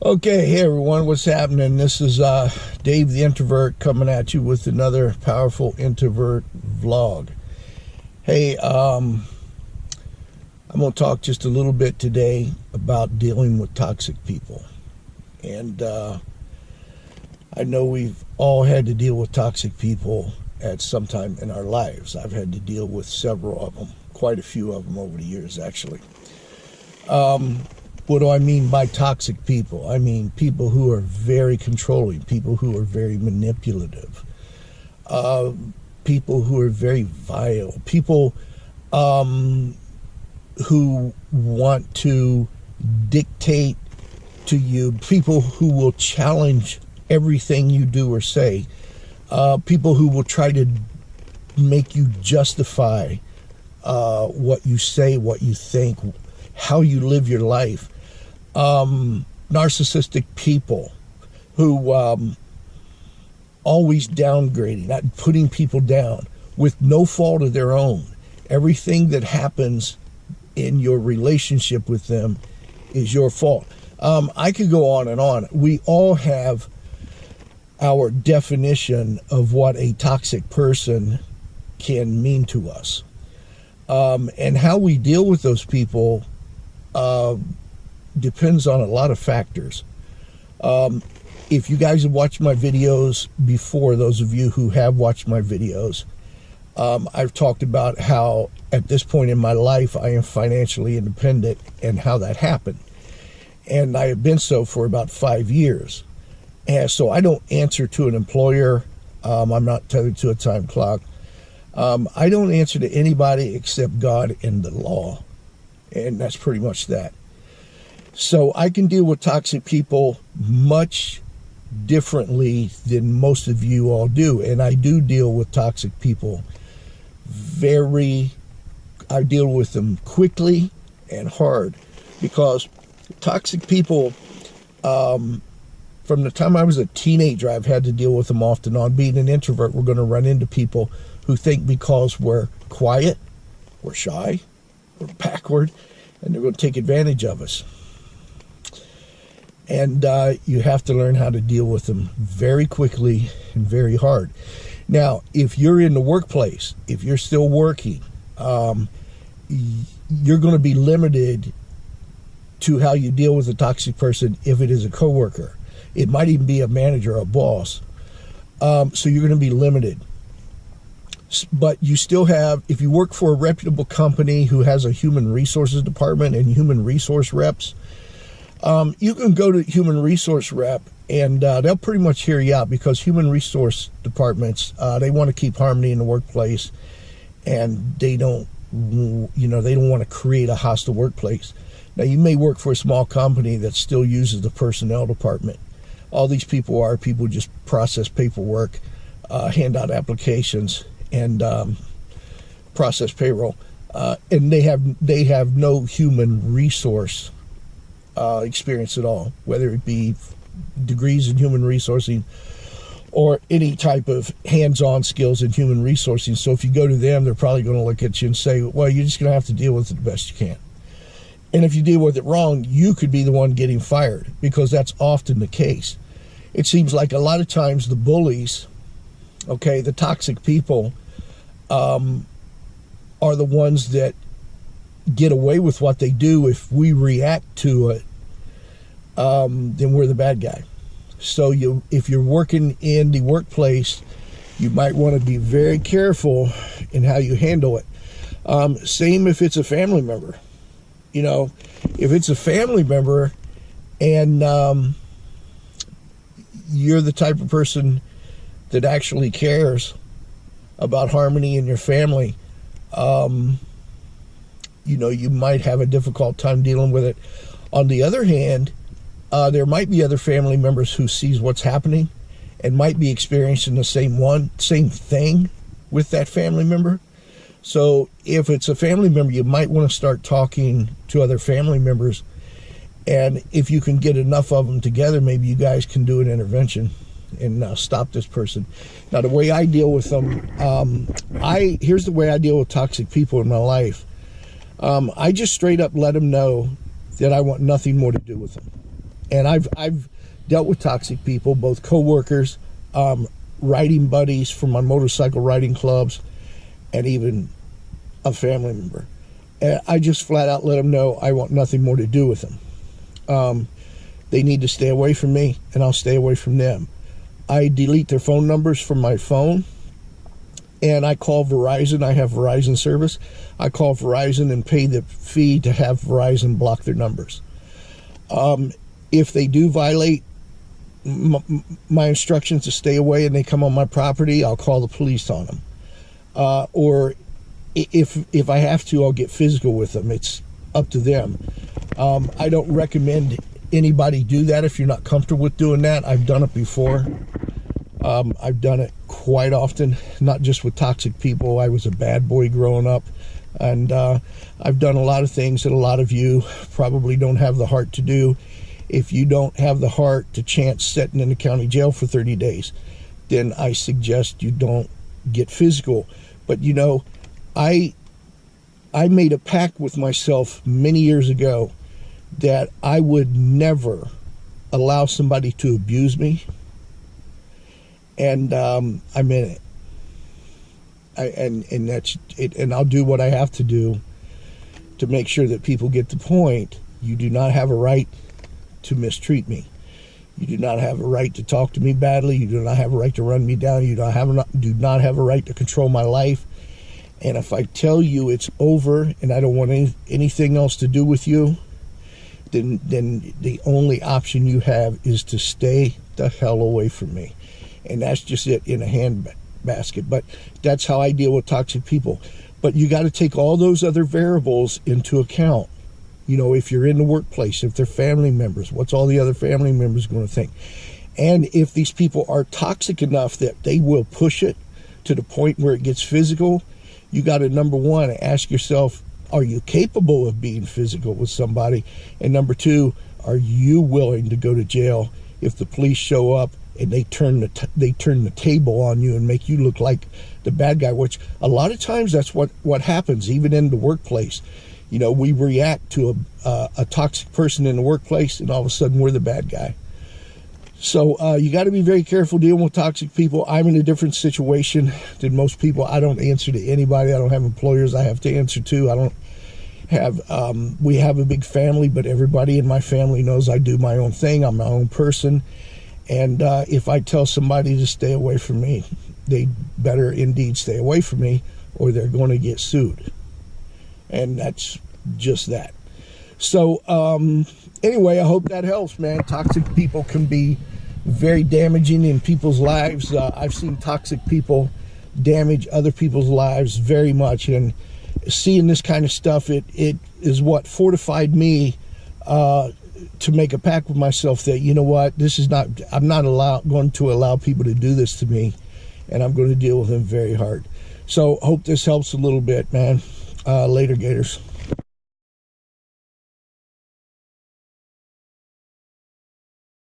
Okay, hey everyone, what's happening? This is Dave the Introvert coming at you with another powerful introvert vlog. Hey, I'm going to talk just a little bit today about dealing with toxic people. And I know we've all had to deal with toxic people at some time in our lives. I've had to deal with several of them, quite a few of them over the years, actually. What do I mean by toxic people? I mean people who are very controlling, people who are very manipulative, people who are very vile, people who want to dictate to you, people who will challenge everything you do or say, people who will try to make you justify what you say, what you think, how you live your life. Narcissistic people who always downgrading, not putting people down with no fault of their own. Everything that happens in your relationship with them is your fault. I could go on and on. We all have our definition of what a toxic person can mean to us. And how we deal with those people depends on a lot of factors. If you guys have watched my videos before, those of you who have watched my videos, I've talked about how at this point in my life I am financially independent and how that happened. And I have been so for about 5 years. And so I don't answer to an employer. I'm not tethered to a time clock. I don't answer to anybody except God and the law. And that's pretty much that. So I can deal with toxic people much differently than most of you all do. And I do deal with toxic people I deal with them quickly and hard, because toxic people, from the time I was a teenager, I've had to deal with them often. On being an introvert, we're going to run into people who think because we're quiet, we're shy, we're backward, and they're going to take advantage of us. And you have to learn how to deal with them very quickly and very hard. Now, if you're in the workplace, if you're still working, you're going to be limited to how you deal with a toxic person if it is a coworker. It might even be a manager or a boss. So you're going to be limited. But you still have, if you work for a reputable company who has a human resources department and human resource reps, you can go to human resource rep and they'll pretty much hear you out, because human resource departments, they want to keep harmony in the workplace, and they don't want to create a hostile workplace. Now, you may work for a small company that still uses the personnel department. All these people are people who just process paperwork, hand out applications, and process payroll, and they have no human resource experience at all, whether it be degrees in human resourcing or any type of hands-on skills in human resourcing. So if you go to them, they're probably going to look at you and say, well, you're just going to have to deal with it the best you can. And if you deal with it wrong, you could be the one getting fired, because that's often the case. It seems like a lot of times the bullies, the toxic people, are the ones that get away with what they do. If we react to it, then we're the bad guy. So if you're working in the workplace, you might want to be very careful in how you handle it. Same if it's a family member. If it's a family member and you're the type of person that actually cares about harmony in your family, you might have a difficult time dealing with it. On the other hand, there might be other family members who sees what's happening and might be experiencing the same thing with that family member. So if it's a family member, you might want to start talking to other family members. And if you can get enough of them together, maybe you guys can do an intervention and stop this person. Now, the way I deal with them, here's the way I deal with toxic people in my life. I just straight up let them know that I want nothing more to do with them. And I've dealt with toxic people, both coworkers, riding buddies from my motorcycle riding clubs, and even a family member. And I just flat out let them know I want nothing more to do with them. They need to stay away from me, and I'll stay away from them. I delete their phone numbers from my phone, and I call Verizon. I have Verizon service. I call Verizon and pay the fee to have Verizon block their numbers. If they do violate my instructions to stay away and they come on my property, I'll call the police on them. Or if I have to, I'll get physical with them. It's up to them. I don't recommend anybody do that if you're not comfortable with doing that. I've done it before. I've done it quite often, not just with toxic people. I was a bad boy growing up, and I've done a lot of things that a lot of you probably don't have the heart to do. If you don't have the heart to chance sitting in the county jail for 30 days, then I suggest you don't get physical. But you know, I made a pact with myself many years ago that I would never allow somebody to abuse me, and I'm in it. And that's it. And I'll do what I have to do to make sure that people get the point. You do not have a right to mistreat me. You do not have a right to talk to me badly. You do not have a right to run me down. You do not have a right to control my life. And if I tell you it's over and I don't want anything else to do with you, then the only option you have is to stay the hell away from me. And that's just it in a handbasket. But that's how I deal with toxic people. But you got to take all those other variables into account. You know, if you're in the workplace, if they're family members, what's all the other family members going to think? And if these people are toxic enough that they will push it to the point where it gets physical, you got to, number one, ask yourself, are you capable of being physical with somebody? And number two, are you willing to go to jail if the police show up and they turn the table on you and make you look like the bad guy? Which a lot of times that's what happens, even in the workplace. You know, we react to a toxic person in the workplace, and all of a sudden we're the bad guy. So you got to be very careful dealing with toxic people. I'm in a different situation than most people. I don't answer to anybody. I don't have employers I have to answer to. I don't have, we have a big family, but everybody in my family knows I do my own thing. I'm my own person. And if I tell somebody to stay away from me, they better indeed stay away from me, or they're going to get sued. And that's just that. So anyway, I hope that helps, man. Toxic people can be very damaging in people's lives. I've seen toxic people damage other people's lives very much, and seeing this kind of stuff, it is what fortified me to make a pact with myself that, you know what, I'm not going to allow people to do this to me, and I'm going to deal with them very hard. So hope this helps a little bit, man. Later, Gators.